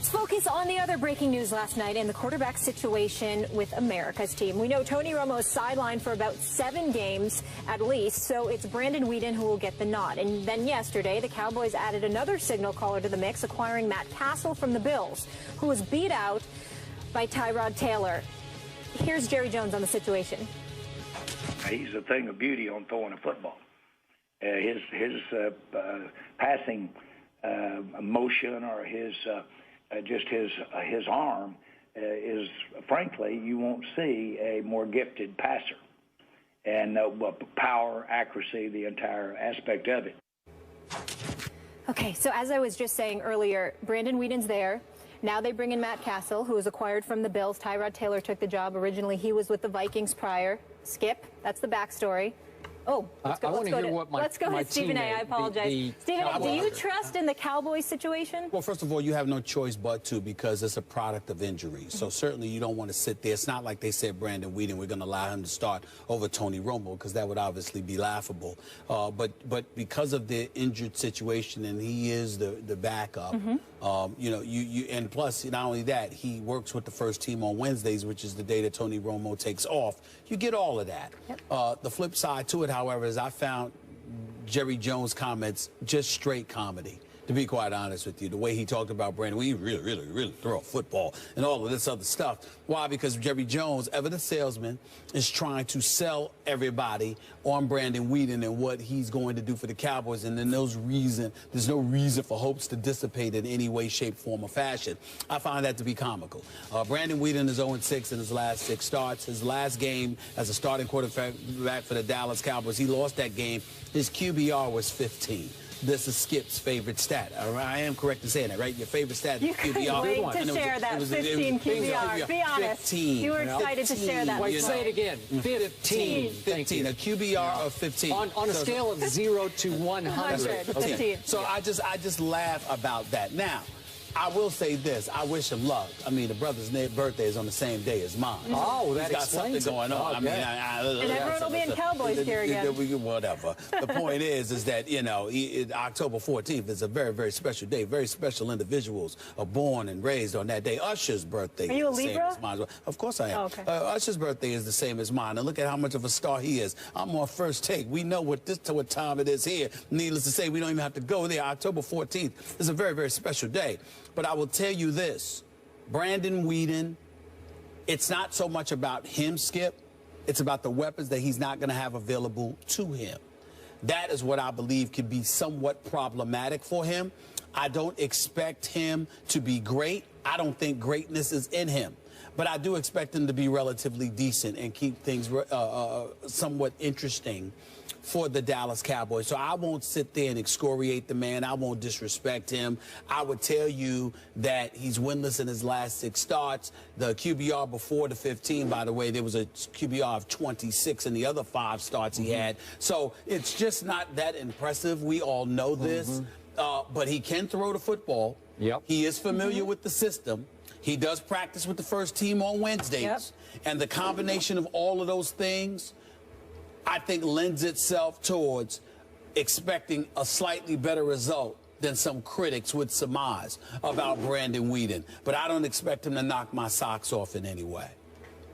Let's focus on the other breaking news last night and the quarterback situation with America's team. We know Tony Romo is sidelined for about 7 games at least, so it's Brandon Weeden who will get the nod. And then yesterday, the Cowboys added another signal caller to the mix, acquiring Matt Cassel from the Bills, who was beat out by Tyrod Taylor. Here's Jerry Jones on the situation. He's a thing of beauty on throwing a football. His passing motion or his arm is, frankly, you won't see a more gifted passer. And power, accuracy, the entire aspect of it. Okay, so as I was just saying earlier, Brandon Weeden's there. Now they bring in Matt Cassel, who was acquired from the Bills. Tyrod Taylor took the job. Originally, he was with the Vikings prior. Skip, that's the backstory. Oh, let's go to Stephen A. I apologize. Stephen A., do you trust in the Cowboys situation? Well, first of all, you have no choice but to, because it's a product of injury. So certainly you don't want to sit there. It's not like they said Brandon Weeden, we're going to allow him to start over Tony Romo, because that would obviously be laughable. But because of the injured situation, and he is the backup, you know, and plus, not only that, he works with the first team on Wednesdays, which is the day that Tony Romo takes off. You get all of that. Yep. The flip side to it, however, is I found Jerry Jones' comments just straight comedy, to be quite honest with you. The way he talked about Brandon, we really throw a football and all of this other stuff. Why? Because Jerry Jones, ever the salesman, is trying to sell everybody on Brandon Weeden and what he's going to do for the Cowboys. And then there's no reason for hopes to dissipate in any way, shape, form, or fashion. I find that to be comical. Brandon Weeden is 0-6 in his last 6 starts. His last game as a starting quarterback for the Dallas Cowboys, he lost that game. His QBR was 15. This is Skip's favorite stat. I am correct in saying that, right? Your favorite stat is QBR. You couldn't wait to share that 15 QBR. Be honest. 15. You were excited to share that. Wait, say it again. 15. 15. A QBR of 15. On a scale of 0 to 100. 15. So I just laugh about that. Now, I will say this. I wish him luck. I mean, the brother's birthday is on the same day as mine. Oh, that He's got something going on. Okay. I mean, and everyone will be in Cowboys gear again. Whatever. The point is that, you know, October 14th is a very, very special day. Very special individuals are born and raised on that day. Usher's birthday Are you a is the Libra? same as mine. Of course I am. Oh, okay. Usher's birthday is the same as mine. And look at how much of a star he is. I'm on First Take. We know what time it is here. Needless to say, we don't even have to go there. October 14th is a very, very special day. But I will tell you this, Brandon Weeden, it's not so much about him, Skip. It's about the weapons that he's not going to have available to him. That is what I believe could be somewhat problematic for him. I don't expect him to be great. I don't think greatness is in him. But I do expect him to be relatively decent and keep things somewhat interesting for the Dallas Cowboys. So I won't sit there and excoriate the man. I won't disrespect him. I would tell you that he's winless in his last 6 starts. The QBR before the 15, by the way, there was a QBR of 26 in the other 5 starts he had. So it's just not that impressive. We all know this. But he can throw the football. Yep. He is familiar with the system. He does practice with the first team on Wednesdays. Yep. And the combination of all of those things, I think, lends itself towards expecting a slightly better result than some critics would surmise about Brandon Weeden. But I don't expect him to knock my socks off in any way.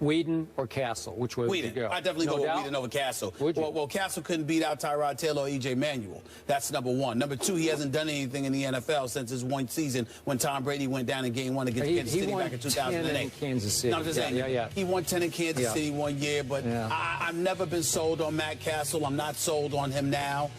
Weeden or Cassel? Which way would you go? I definitely go with Weeden over Cassel. Well, Cassel couldn't beat out Tyrod Taylor or E.J. Manuel. That's number 1. Number 2, he hasn't done anything in the NFL since his 1 season when Tom Brady went down in Game 1 against Kansas City back in 2008. In Kansas City. No, I'm just saying, he won 10 in Kansas City 1 year, but I've never been sold on Matt Cassel. I'm not sold on him now.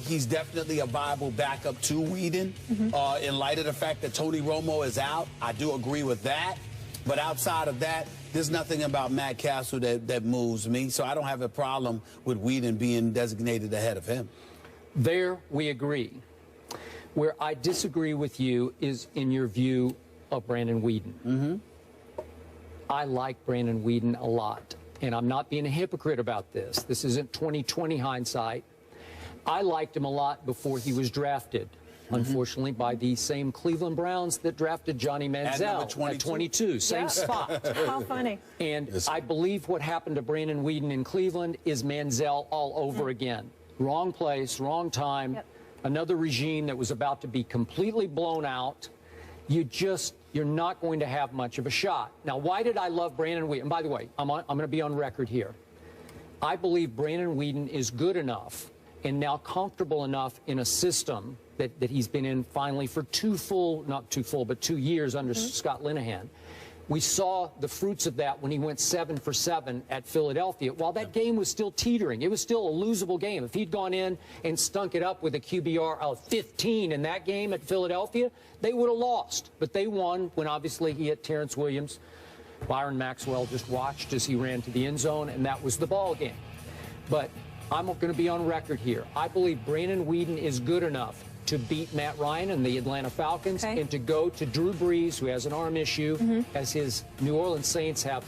He's definitely a viable backup to Weeden. In light of the fact that Tony Romo is out, I do agree with that. But outside of that, there's nothing about Matt Cassel that moves me, so I don't have a problem with Weeden being designated ahead of him. There we agree. Where I disagree with you is in your view of Brandon Weeden. I like Brandon Weeden a lot, and I'm not being a hypocrite about this. This isn't 20/20 hindsight. I liked him a lot before he was drafted. Unfortunately, by the same Cleveland Browns that drafted Johnny Manziel at 22, same spot. How funny. And I believe what happened to Brandon Weeden in Cleveland is Manziel all over again. Wrong place, wrong time, another regime that was about to be completely blown out, you're not going to have much of a shot. Now, why did I love Brandon Weeden? And by the way, I'm going to be on record here. I believe Brandon Weeden is good enough and now comfortable enough in a system that he's been in finally for 2 years under Scott Linehan. We saw the fruits of that when he went 7 for 7 at Philadelphia. While that game was still teetering, it was still a losable game. If he'd gone in and stunk it up with a QBR of 15 in that game at Philadelphia, they would have lost. But they won when obviously he hit Terrence Williams. Byron Maxwell just watched as he ran to the end zone, and that was the ball game. But I'm going to be on record here. I believe Brandon Weeden is good enough to beat Matt Ryan and the Atlanta Falcons, and to go to Drew Brees, who has an arm issue, as his New Orleans Saints have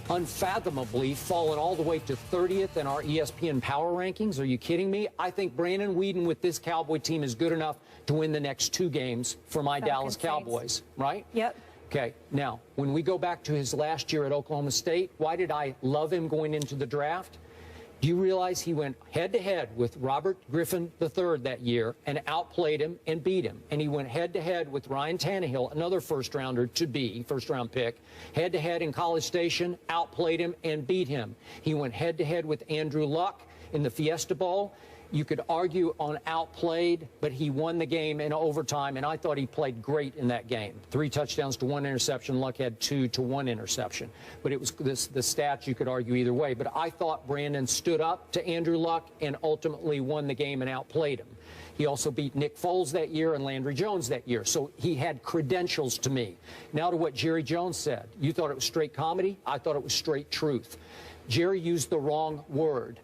unfathomably fallen all the way to 30th in our ESPN power rankings. Are you kidding me? I think Brandon Weeden with this Cowboy team is good enough to win the next 2 games for my Dallas Cowboys, right? Yep. Okay, now, when we go back to his last year at Oklahoma State, why did I love him going into the draft? Do you realize he went head-to-head with Robert Griffin III that year and outplayed him and beat him? And he went head-to-head with Ryan Tannehill, another first-rounder to be, first-round pick, head-to-head in College Station, outplayed him and beat him. He went head-to-head with Andrew Luck in the Fiesta Bowl. You could argue on outplayed, but he won the game in overtime, and I thought he played great in that game. 3 touchdowns to 1 interception. Luck had 2 to 1 interception. But it was the stats you could argue either way. But I thought Brandon stood up to Andrew Luck and ultimately won the game and outplayed him. He also beat Nick Foles that year and Landry Jones that year. So he had credentials to me. Now to what Jerry Jones said. You thought it was straight comedy. I thought it was straight truth. Jerry used the wrong word.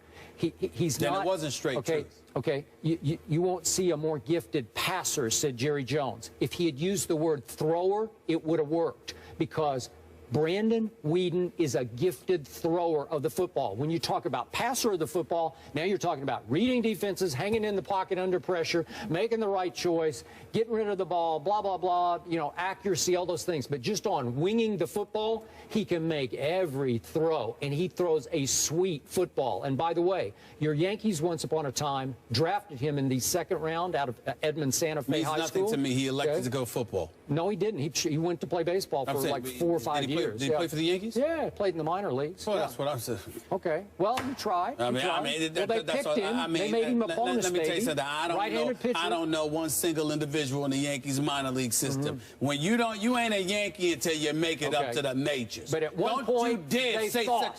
He's then not. It wasn't straight truth. Okay, you won't see a more gifted passer, said Jerry Jones. If he had used the word thrower, it would have worked, because Brandon Weeden is a gifted thrower of the football. When you talk about passer of the football, now you're talking about reading defenses, hanging in the pocket under pressure, making the right choice, getting rid of the ball, blah, blah, blah, you know, accuracy, all those things. But just on winging the football, he can make every throw, and he throws a sweet football. And by the way, your Yankees once upon a time drafted him in the 2nd round out of Edmond Santa Fe High School. Means nothing to me. He elected to go football. No, he didn't. He went to play baseball for like 4 or 5 years. Did he play for the Yankees? Yeah, he played in the minor leagues. Well, that's what I'm saying. Okay. Well, you tried. Well, they picked him. They made him a bonus, let me tell you something. Right-handed pitcher. I don't know one single individual in the Yankees minor league system. When you ain't a Yankee until you make it up to the majors. But at one point, they thought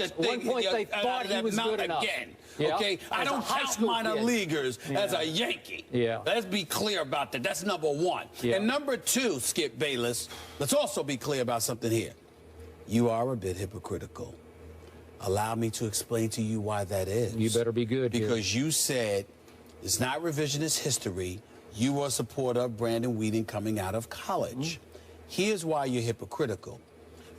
he was good enough. Again. Yeah. Okay, I don't count minor leaguers as a Yankee. Yeah. Let's be clear about that. That's number 1. Yeah. And number 2, Skip Bayless, let's also be clear about something here. You are a bit hypocritical. Allow me to explain to you why that is. You better be good. Because you said it's not revisionist history. You were a supporter of Brandon Weeden coming out of college. Here's why you're hypocritical.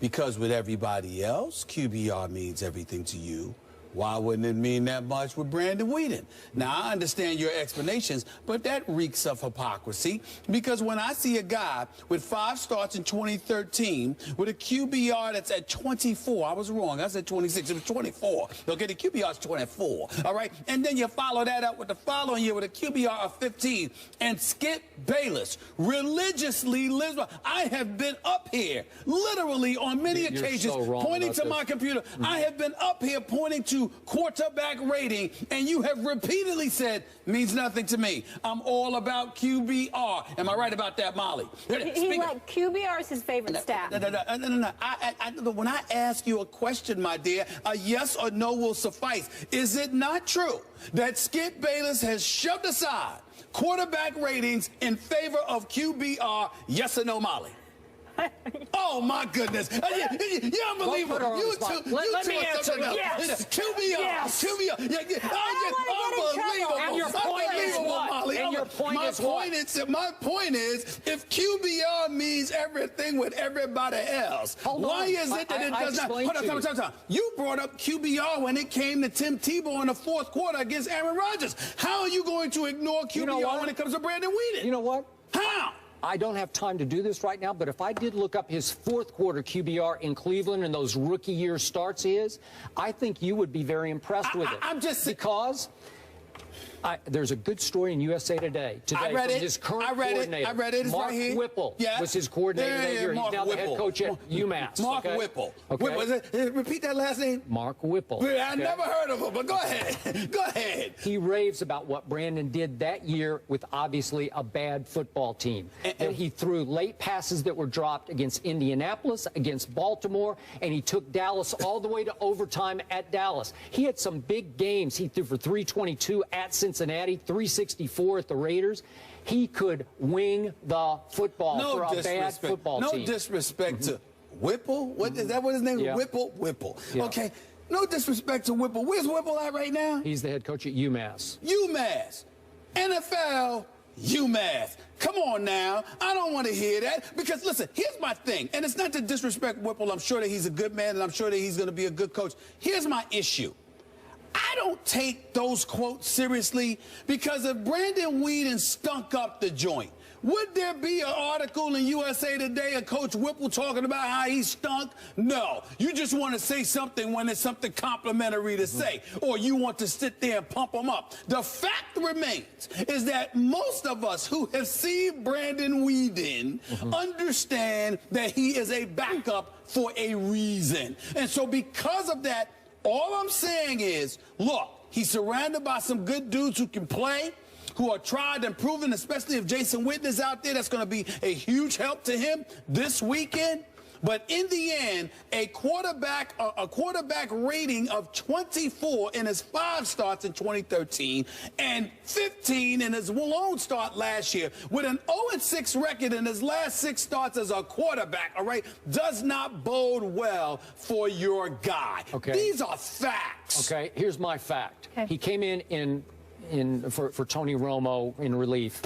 Because with everybody else, QBR means everything to you. Why wouldn't it mean that much with Brandon Weeden? Now, I understand your explanations, but that reeks of hypocrisy, because when I see a guy with 5 starts in 2013 with a QBR that's at 24, I was wrong, I said 26, it was 24. Okay, the QBR is 24, all right? And then you follow that up with the following year with a QBR of 15, and Skip Bayless religiously lives by. I have been up here, literally on many occasions, pointing to my computer. I have been up here pointing to quarterback rating, and you have repeatedly said means nothing to me. I'm all about QBR. Am I right about that, Molly? QBR is his favorite stat. No. When I ask you a question, my dear, a yes or no will suffice. Is it not true that Skip Bayless has shoved aside quarterback ratings in favor of QBR? Yes or no, Molly? Oh my goodness! You're unbelievable. You two. Let me answer. Yes. QBR. Unbelievable. And your point is what? Molly. And your point is what? My point is, if QBR means everything with everybody else, why is it that it does not? Hold on. You brought up QBR when it came to Tim Tebow in the 4th quarter against Aaron Rodgers. How are you going to ignore QBR when it comes to Brandon Weeden? You know what? How? I don't have time to do this right now, but if I did look up his 4th quarter QBR in Cleveland and those rookie year starts I think you would be very impressed with it. I'm just because There's a good story in USA Today. I read from it. His current I read coordinator, it. I read it. It's Mark right here. Whipple Yeah. was his coordinator that year. Mark He's now the head coach at UMass. Mark okay? Whipple. Okay. Repeat that last name. Mark Whipple. I never heard of him, but go ahead. Go ahead. He raves about what Brandon did that year with obviously a bad football team. And he threw late passes that were dropped against Indianapolis, against Baltimore, and he took Dallas all the way to overtime at Dallas. He had some big games. He threw for 322 at Cincinnati, 364 at the Raiders. He could wing the football for a bad football team. No disrespect to Whipple. What is that? What his name is? Yeah. Whipple. Yeah. Okay. No disrespect to Whipple. Where's Whipple at right now? He's the head coach at UMass. UMass. NFL. UMass. Come on now. I don't want to hear that because, listen, here's my thing. And it's not to disrespect Whipple. I'm sure that he's a good man, and I'm sure that he's going to be a good coach. Here's my issue. I don't take those quotes seriously because if Brandon Weeden stunk up the joint, would there be an article in USA Today of Coach Whipple talking about how he stunk? No. You just want to say something when it's something complimentary to say, or you want to sit there and pump him up. The fact remains is that most of us who have seen Brandon Weeden understand that he is a backup for a reason. And so because of that, all I'm saying is, look, he's surrounded by some good dudes who can play, who are tried and proven, especially if Jason Witten is out there. That's going to be a huge help to him this weekend. But in the end, a quarterback rating of 24 in his 5 starts in 2013 and 15 in his lone start last year with an 0-6 record in his last 6 starts as a quarterback, all right, does not bode well for your guy. Okay. These are facts. Okay, here's my fact. Okay. He came for Tony Romo in relief,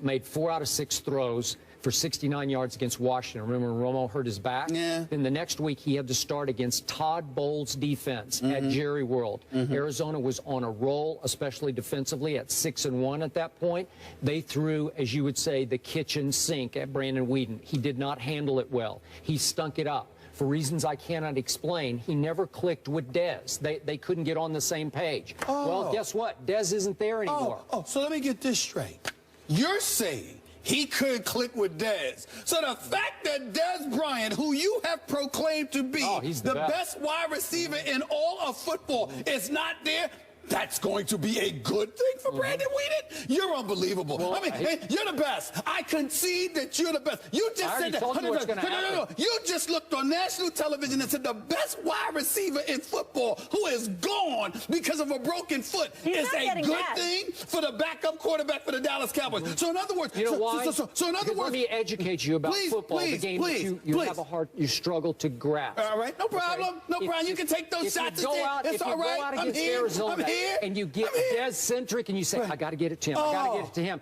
made 4 out of 6 throws for 69 yards against Washington. Remember when Romo hurt his back? Yeah. Then the next week he had to start against Todd Bowles' defense at Jerry World. Arizona was on a roll, especially defensively, at 6-1 at that point. They threw, as you would say, the kitchen sink at Brandon Weeden. He did not handle it well. He stunk it up. For reasons I cannot explain, he never clicked with Dez. They couldn't get on the same page. Well, guess what? Dez isn't there anymore. So let me get this straight. You're saying he could click with Dez. So the fact that Dez Bryant, who you have proclaimed to be the best wide receiver in all of football, is not there, that's going to be a good thing for Brandon Weeden? You're unbelievable. Well, I mean, hey, you're the best. I concede that you're the best. You just said that. No. You just looked on national television and said the best wide receiver in football who is gone because of a broken foot is a good thing for the backup quarterback for the Dallas Cowboys. So in other words, you know why? So in other words, let me educate you about football. The game you have you struggle to grasp. All right, no problem. Okay? No problem. You can take those shots. It's all right. I'm here. Arizona, and you get Dez-centric, and you say, I got to get it to him. I got to get it to him.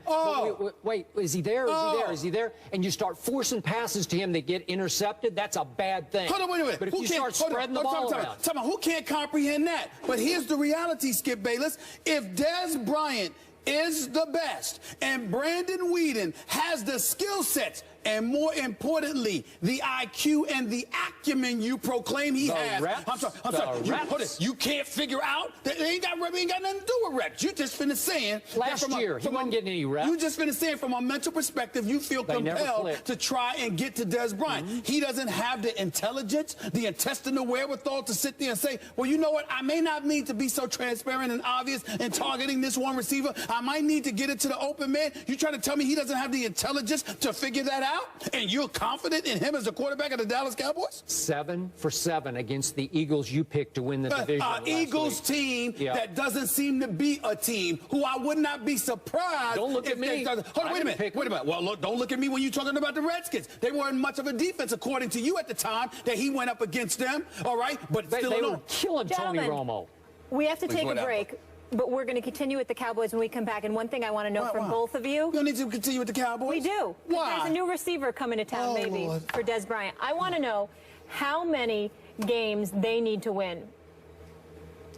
Wait, is he there? Is he there? Is he there? And you start forcing passes to him that get intercepted. That's a bad thing. Hold on, wait a minute. But if you start spreading the ball around. Who can't comprehend that? But here's the reality, Skip Bayless. If Dez Bryant is the best and Brandon Weeden has the skill sets and, more importantly, the IQ and the acumen you proclaim he has. I'm sorry. You can't figure out that they ain't got nothing to do with reps. You just finished saying last year he wasn't getting any reps. You just finished saying from a mental perspective you feel compelled to try and get to Dez Bryant. He doesn't have the intelligence, the intestinal wherewithal to sit there and say, well, you know what? I may not need to be so transparent and obvious in targeting this one receiver. I might need to get it to the open man. You trying to tell me he doesn't have the intelligence to figure that out? And you're confident in him as a quarterback of the Dallas Cowboys? 7 for 7 against the Eagles you picked to win the division. Eagles team that doesn't seem to be a team who I would not be surprised. Don't look at me. Hold on, wait a minute. Well, look, don't look at me when you're talking about the Redskins. They weren't much of a defense, according to you at the time, that he went up against them. All right? But they were killing Tony Romo. We have to take a break. But we're going to continue with the Cowboys when we come back. And one thing I want to know from both of you. You don't need to continue with the Cowboys? We do. Why? There's a new receiver coming to town, maybe, for Dez Bryant. I want to know how many games they need to win.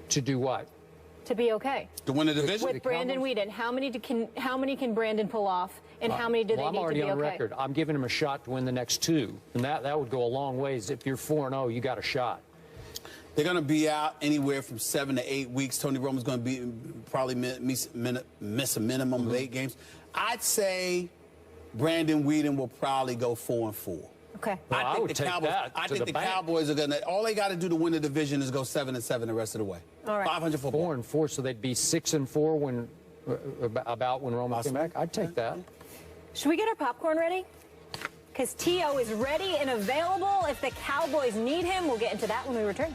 To do what? To be okay. To win the division? With Brandon Weeden. How many can Brandon pull off, and how many do they need to be okay? I'm already on record. I'm giving him a shot to win the next 2. And that would go a long ways. If you're 4-0, you got a shot. They're going to be out anywhere from 7 to 8 weeks. Tony Romo's going to be probably miss a minimum of 8 games. I'd say Brandon Weeden will probably go 4-4. Okay. Well, I would take that I to think the the bank. Cowboys are going to. All they got to do to win the division is go 7-7 the rest of the way. All right. 500 football. 4-4, so they'd be 6-4 when Romo came back. I'd take that. Should we get our popcorn ready? Because T.O. is ready and available if the Cowboys need him. We'll get into that when we return.